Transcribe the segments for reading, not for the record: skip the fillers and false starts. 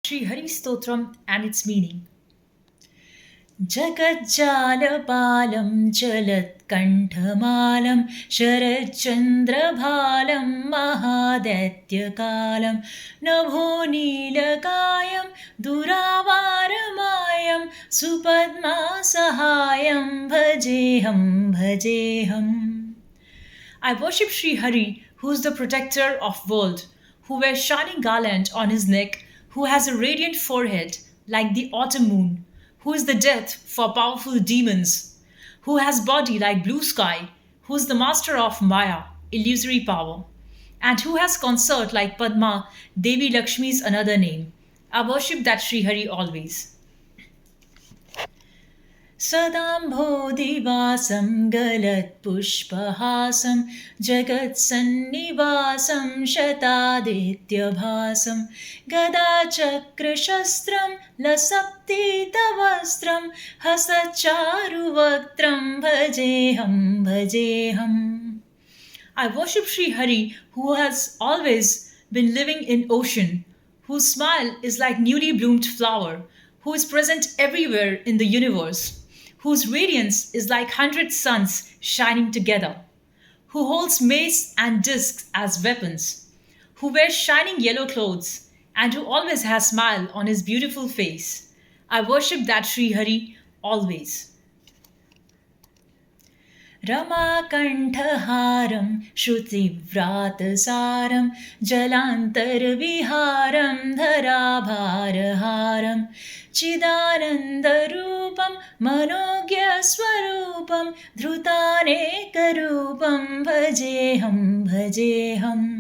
Sri Hari Stotram and its meaning. जगज्जालपालं चलत्कण्ठमालं शरच्चन्द्रभालं महादैत्यकालं नभोनीलकायं दुरावारमायं सुपद्मासहायं भजेऽहम्. I worship Sri Hari, who is the protector of world, who wears shining garland on his neck, who has a radiant forehead like the autumn moon, who is the death for powerful demons, who has body like blue sky, who is the master of Maya, illusory power, and who has consort like Padma, Devi Lakshmi's another name. I worship that Sri Hari always. सदाम्भोदिवासं गलत्पुष्पहासं जगत्सन्निवासं शतादित्यभासं गदाचक्रशस्त्रं लसत्पीतवस्त्रं हसच्चारुवक्त्रं भजेऽहम्. I worship Sri Hari, who has always been living in ocean, whose smile is like newly bloomed flower, who is present everywhere in the universe, whose radiance is like 100 suns shining together, who holds mace and discs as weapons, who wears shining yellow clothes, and who always has smile on his beautiful face. I worship that Sri Hari always. रमाकण्ठहारं श्रुतिव्रातसारं जलान्तरविहारं धराभारहारं चिदानन्दरूपं मनोज्ञस्वरूपं धृतानेकरूपं भजेऽहम्.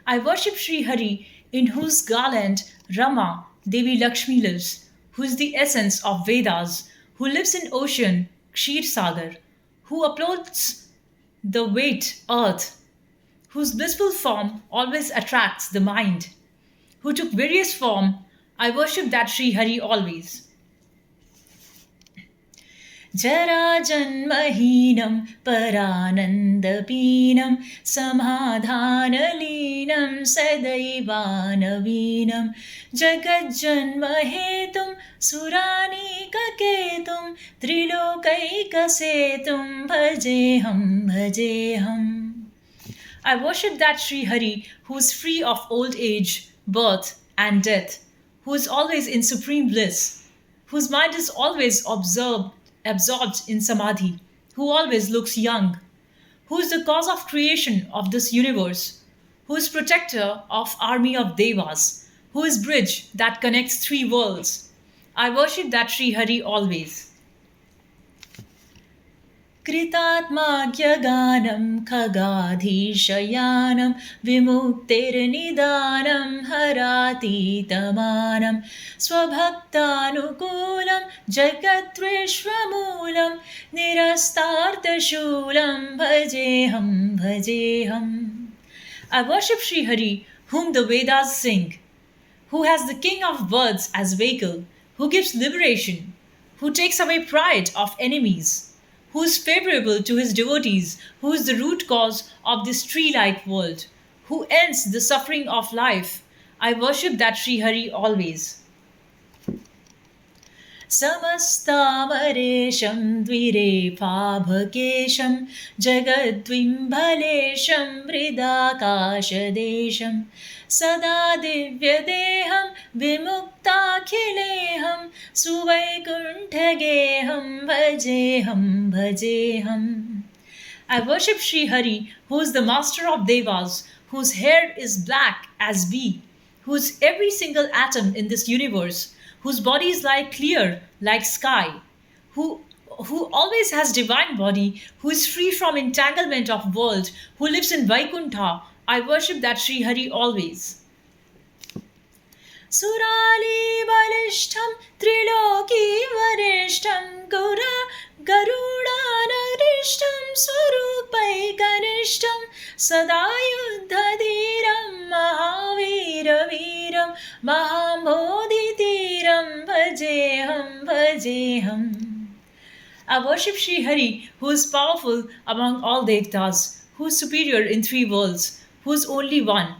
I worship Sri Hari, in whose garland Rama, Devi Lakshmi lives, who is the essence of Vedas, who lives in ocean, Kshir Sagar, who uploads the weight earth, whose blissful form always attracts the mind, who took various form. I worship that Sri Hari always. जराजन्महीनं परानन्दपीनं समाधानलीनं सदैवानवीनं जगज्जन्महेतुं सुरानीककेतुं त्रिलोकैकसेतुं भजेऽहम्. I worship that Sri Hari, who is free of old age, birth, and death, who is always in supreme bliss, whose mind is always absorbed in samadhi, who always looks young, who is the cause of creation of this universe, who is protector of army of devas, who is bridge that connects three worlds. I worship that Sri Hari always. कृतात्माज्ञगानं खगाधीशयानं विमुक्तिर्निदानं हरातीतमानं स्वभक्तानुकूलं जगद्विश्वमूलं निरस्तार्थशूलं भजेऽहम्. I worship Sri Hari, whom the Vedas sing, who has the king of birds as vehicle, who gives liberation, who takes away pride of enemies, who is favorable to his devotees, who is the root cause of this tree like world, who ends the suffering of life. I worship that Sri Hari always. समस्तामरेशं द्विरेफाभकेशं जगद्विम्बलेशं हृदाकाशदेशं सदा दिव्यदेहं विमुक्ताखिलेऽहं सुवैकुण्ठगेहं भजेऽहम्. I worship Sri Hari, who is the master of devas, whose hair is black as bee, who is every single atom in this universe, whose body is like clear, like sky, who always has divine body, who is free from entanglement of world, who lives in Vaikuntha. I worship that Sri Hari always. सुरालीबलिष्ठं त्रिलोकीवरिष्ठं गरुडानरिष्ठं स्वरूपैकनिष्ठं सदा युद्धधीरं महावीरवीरं महाबोधितीरं भजेऽहम्. I worship Sri Hari, who is powerful among all devtas, who is superior in three worlds, who is only one,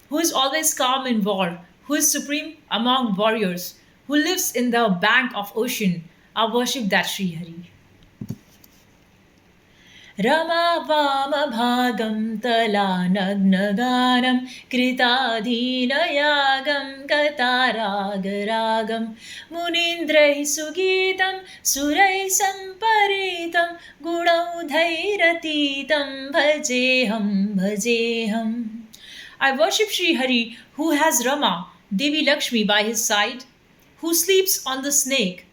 who is always calm in war, who is supreme among warriors, who lives in the bank of ocean. I worship that Sri Hari. रमावामभागं तलानग्नगानं कृताधीनयागं कतारागरागं मुनीन्द्रैः सुगीतं सुरैः सम्परीतं गुणौधैरतीतं भजेऽहं भजेऽहम्. I worship Sri Hari who has Rama, Devi Lakshmi by his side, who sleeps on the snake,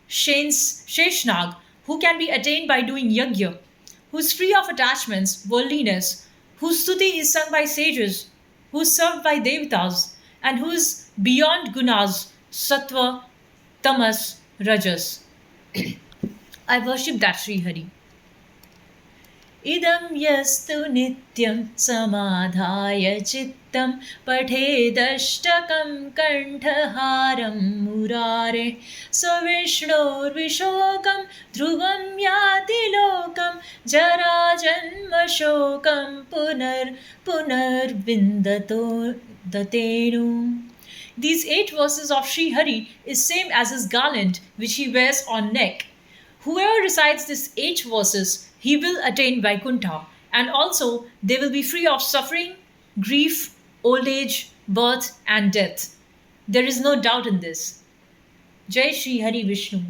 Sheshnag, who can be attained by doing yajna, who is free of attachments, worldliness, whose stuti is sung by sages, who is served by devatas, and who is beyond gunas, sattva, tamas, rajas. I worship that Sri Hari. इदं यस्तु नित्यं समाधाय चित्तं पठेदष्टकं कण्ठहारं मुरारे स्वविष्णोर्विशोकं ध्रुवं याति लोकं जराजन्मशोकं पुनर्विन्दतो दतेनु. These 8 verses of Sri Hari is same as his garland which he wears on neck. Whoever recites these 8 verses, he will attain Vaikuntha, and also they will be free of suffering, grief, old age, birth, and death. There is no doubt in this. Jai Shri Hari Vishnu.